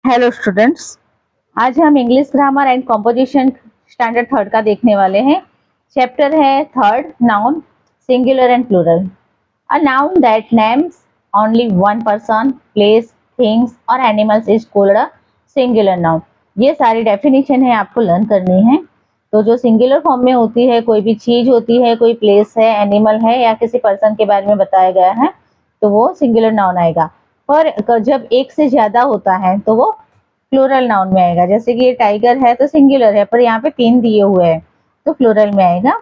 Hello students, आज हम English grammar and composition standard third का देखने वाले हैं। चैप्टर है third, noun, singular and plural. A noun that names only one person, place, things और animals is called a singular noun. ये सारी डेफिनेशन है, आपको लर्न करनी है। तो जो सिंगुलर फॉर्म में होती है, कोई भी चीज होती है, कोई प्लेस है, एनिमल है या किसी पर्सन के बारे में बताया गया है, तो वो सिंगुलर नाउन आएगा। पर जब एक से ज्यादा होता है तो वो प्लूरल नाउन में आएगा। जैसे कि ये टाइगर है तो सिंगुलर है, पर यहाँ पे 3 दिए हुए हैं तो प्लूरल में आएगा।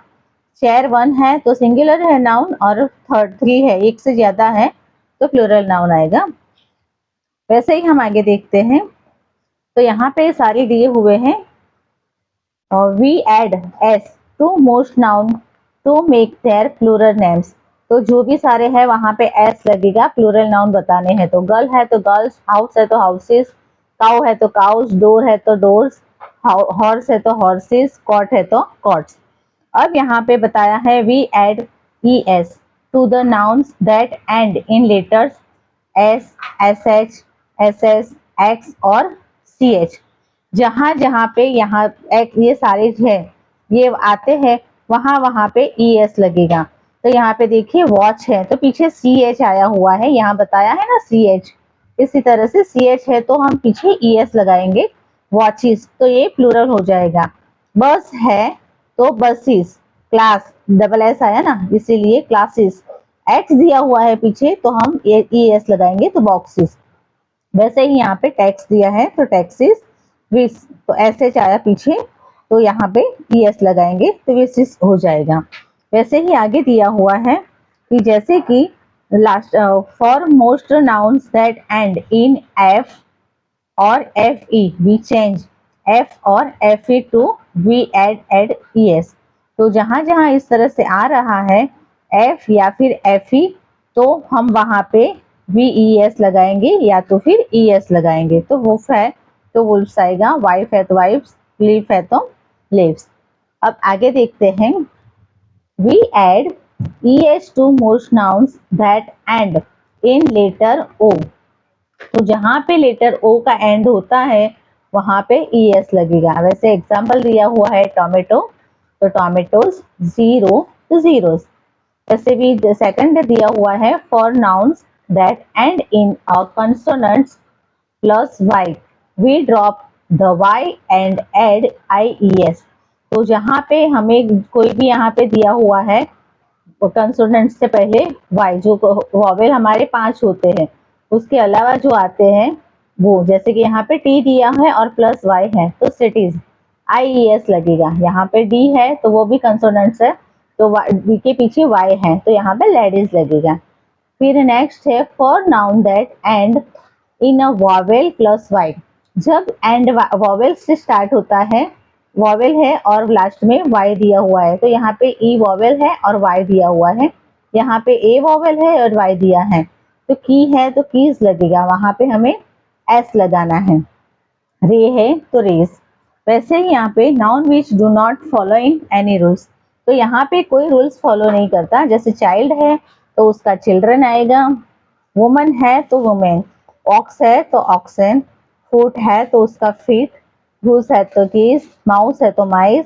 चेयर 1 है तो सिंगुलर है नाउन, और थर्ड 3 है, एक से ज्यादा है तो प्लूरल नाउन आएगा। वैसे ही हम आगे देखते हैं। तो यहाँ पे सारे दिए हुए हैं। और we add s to most noun to make their plural names. तो जो भी सारे हैं वहां पे एस लगेगा, प्लूरल नाउन बताने हैं। तो गर्ल है तो गर्ल्स, हाउस है तो हाउसेस, काउ है तो काउस, डोर है तो डोर्स, हॉर्स है तो हॉर्सेस, कॉट है तो कॉट्स। अब यहाँ पे बताया है we add e s to the nouns that end in letters s, s h, s s, x और सी एच। जहां जहां पे यहाँ ये सारे है ये आते हैं, वहां वहां पे ई एस लगेगा। तो यहाँ पे देखिए वॉच है तो पीछे सी एच आया हुआ है, यहाँ बताया है ना सी एच। इसी तरह से सी एच है तो हम पीछे ई एस लगाएंगे, वॉचिस, तो ये प्लूरल हो जाएगा। बस है तो बसिस, क्लास डबल एस आया ना इसीलिए क्लासेस, एक्स दिया हुआ है पीछे तो हम ई एस लगाएंगे तो बॉक्सेस। वैसे ही यहाँ पे टैक्स दिया है तो टैक्सीज, विस तो एस एच आया पीछे तो यहाँ पे ई एस लगाएंगे तो विसिस हो जाएगा। वैसे ही आगे दिया हुआ है कि जैसे कि last for most nouns that end in f और f e we change f और f e to v add e s. तो जहां जहां इस तरह से आ रहा है एफ या फिर एफ ई, तो हम वहां पे वी ई एस लगाएंगे या तो फिर ई एस लगाएंगे। तो वुल्फ है तो वुल्फ्स आएगा, वाइफ है तो वाइफ्स, लीफ है तो लिव्स। अब आगे देखते हैं। We add e s to most nouns that end in letter o. तो जहां पे लेटर ओ का एंड होता है वहां पे ई एस लगेगा। वैसे एग्जाम्पल दिया हुआ है टोमेटो तो टोमेटोज, जीरो तो जीरोस। वैसे भी सेकंड दिया हुआ है for nouns that end in a consonants plus y we drop the y and add i e s. तो जहां पे हमें कोई भी यहाँ पे दिया हुआ है कंसोनेंट से पहले वाई, जो वॉवेल हमारे 5 होते हैं, उसके अलावा जो आते हैं वो, जैसे कि यहाँ पे टी दिया है और प्लस वाई है तो सिटीज, आई ई एस लगेगा। यहाँ पे डी है तो वो भी कंसोनेंट्स है तो डी के पीछे वाई है तो यहाँ पे लेडीज लगेगा। फिर नेक्स्ट है for noun that end in a vowel plus y. जब एंड वॉवेल से स्टार्ट होता है, वॉवेल है और लास्ट में वाई दिया हुआ है, तो यहाँ पे ई वॉवेल है और वाई दिया हुआ है, यहाँ पे ए वॉवेल है और वाई दिया है। तो की है तो कीज लगेगा, वहां पे हमें एस लगाना है। रे है तो रेस। वैसे ही यहाँ पे noun which do not follow in any rules, तो यहाँ पे कोई रूल्स फॉलो नहीं करता। जैसे चाइल्ड है तो उसका चिल्ड्रन आएगा, वुमन है तो वुमेन, ऑक्स है तो ऑक्सन, फुट है तो उसका फीट, घूस है तो कीस, माउस है तो माइस,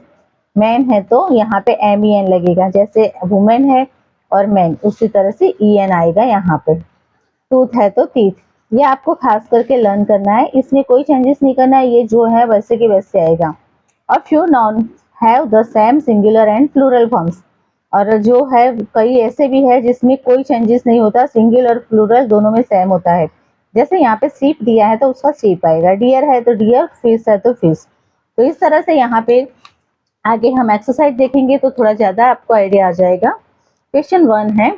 मैन है तो यहाँ पे एम ई एन लगेगा। जैसे वुमेन है और मैन, उसी तरह से ई एन आएगा यहाँ पे। टूथ है तो टीथ। ये आपको खास करके लर्न करना है, इसमें कोई चेंजेस नहीं करना है, ये जो है वैसे के वैसे आएगा। और few noun have the same singular and plural forms. और जो है कई ऐसे भी है जिसमें कोई चेंजेस नहीं होता, सिंगुलर प्लूरल दोनों में सेम होता है। जैसे यहाँ पे सीप दिया है तो उसका सीप आएगा, डियर है तो डियर, फिश है तो फिश। तो इस तरह से यहाँ पे आगे हम एक्सरसाइज देखेंगे तो थोड़ा ज्यादा आपको आइडिया आ जाएगा। क्वेश्चन 1 है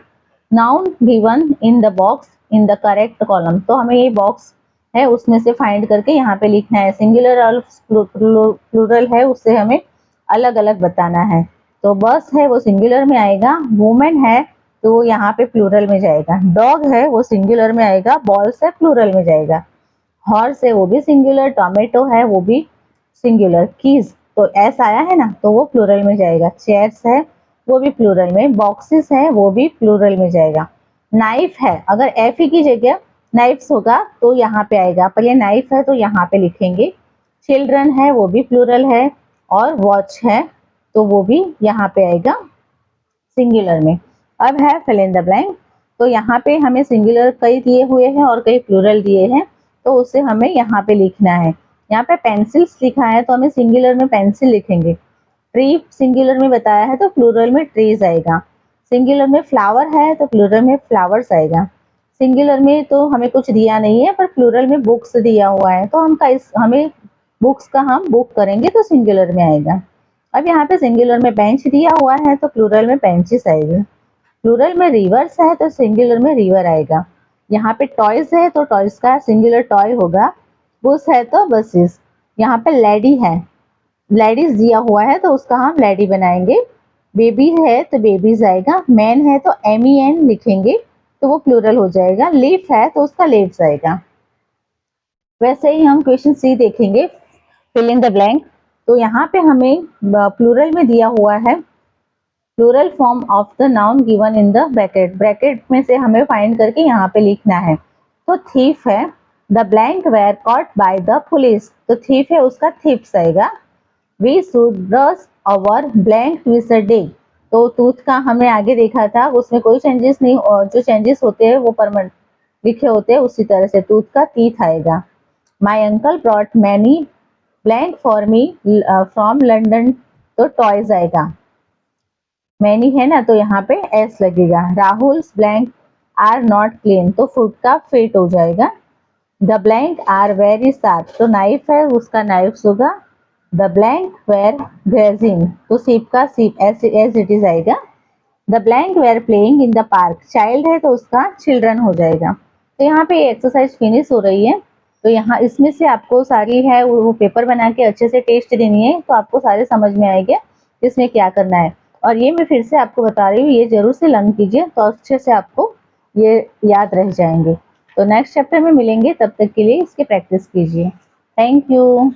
noun given in the box in the correct column. तो हमें ये बॉक्स है उसमें से फाइंड करके यहाँ पे लिखना है। सिंगुलर और प्लूरल है उससे हमें अलग अलग बताना है। तो बस है वो सिंगुलर में आएगा, वुमेन है तो वो यहाँ पे प्लूरल में जाएगा, डॉग है वो सिंगुलर में आएगा, बॉल्स है प्लूरल में जाएगा, हॉर्स है वो भी सिंगुलर, टोमेटो है वो भी सिंगुलर, कीज तो एस आया है ना तो वो प्लूरल में जाएगा, चेयर्स है वो भी प्लूरल में, बॉक्सेस है वो भी प्लूरल में जाएगा, नाइफ है अगर एफ ई की जगह नाइफ्स होगा तो यहाँ पे आएगा, पर ये नाइफ है तो यहाँ पे लिखेंगे। चिल्ड्रन है वो भी प्लूरल है, और वॉच है तो वो भी यहाँ पे आएगा सिंगुलर में। अब है फिल इन द ब्लैंक, तो यहाँ पे हमें सिंगुलर कई दिए हुए हैं और कई प्लूरल दिए हैं, तो उसे हमें यहाँ पे लिखना है। यहाँ पे पेंसिल्स लिखा है तो हमें सिंगुलर में पेंसिल लिखेंगे। ट्री सिंगुलर में बताया है तो प्लूरल में ट्रीज आएगा। सिंगुलर में फ्लावर है तो प्लूरल में फ्लावर्स आएगा। सिंगुलर में तो हमें कुछ दिया नहीं है, पर प्लूरल में बुक्स दिया हुआ है तो हमें बुक्स का हम बुक करेंगे तो सिंगुलर में आएगा। अब यहाँ पे सिंगुलर में बेंच दिया हुआ है तो प्लूरल में बेंचेस आएगी। प्लूरल में रिवर्स है तो सिंगुलर में रिवर आएगा। यहाँ पे टॉयज है तो टॉयज का सिंगुलर टॉय होगा। बस है तो बसेस। यहाँ पे लेडी है, लेडीज दिया हुआ है तो उसका हम लेडी बनाएंगे। बेबी है तो बेबीज आएगा। मैन है तो MEN लिखेंगे तो वो प्लूरल हो जाएगा। लीफ है तो उसका लीव्स आएगा। वैसे ही हम क्वेश्चन सी देखेंगे, फिल इन द ब्लैंक। तो यहाँ पे हमें प्लूरल में दिया हुआ है plural form of the noun given in the bracket. Bracket में से हमें फाइंड करके यहाँ पे लिखना है। तो थीफ है, the blank were caught by the police, तो थीफ है उसका थीप्स आएगा। We should brush our blank twist day, तो टूथ का हमने आगे देखा था, उसमें कोई चेंजेस नहीं, और जो चेंजेस होते हैं वो परमानेंट लिखे होते हैं, उसी तरह से टूथ का टीथ आएगा। My uncle brought many blank for me from London, तो टॉयज आएगा। मैनी है ना तो यहाँ पे एस लगेगा। Rahul's blank are not clean, तो फूड का फेट हो जाएगा। The blank are very sharp, तो नाइफ है उसका नाइफ्स होगा। द ब्लैंक वेर ग्रेजिंग, तो सीप का सीप एज इट इज आएगा। The blank were playing in the park, child है तो उसका चिल्ड्रन हो जाएगा। तो यहाँ पे एक्सरसाइज फिनिश हो रही है। तो यहाँ इसमें से आपको सारी है वो पेपर बना के अच्छे से टेस्ट देनी है, तो आपको सारे समझ में आएंगे इसमें क्या करना है। और ये मैं फिर से आपको बता रही हूँ, ये जरूर से लर्न कीजिए तो अच्छे से आपको ये याद रह जाएंगे। तो नेक्स्ट चैप्टर में मिलेंगे, तब तक के लिए इसकी प्रैक्टिस कीजिए। Thank you.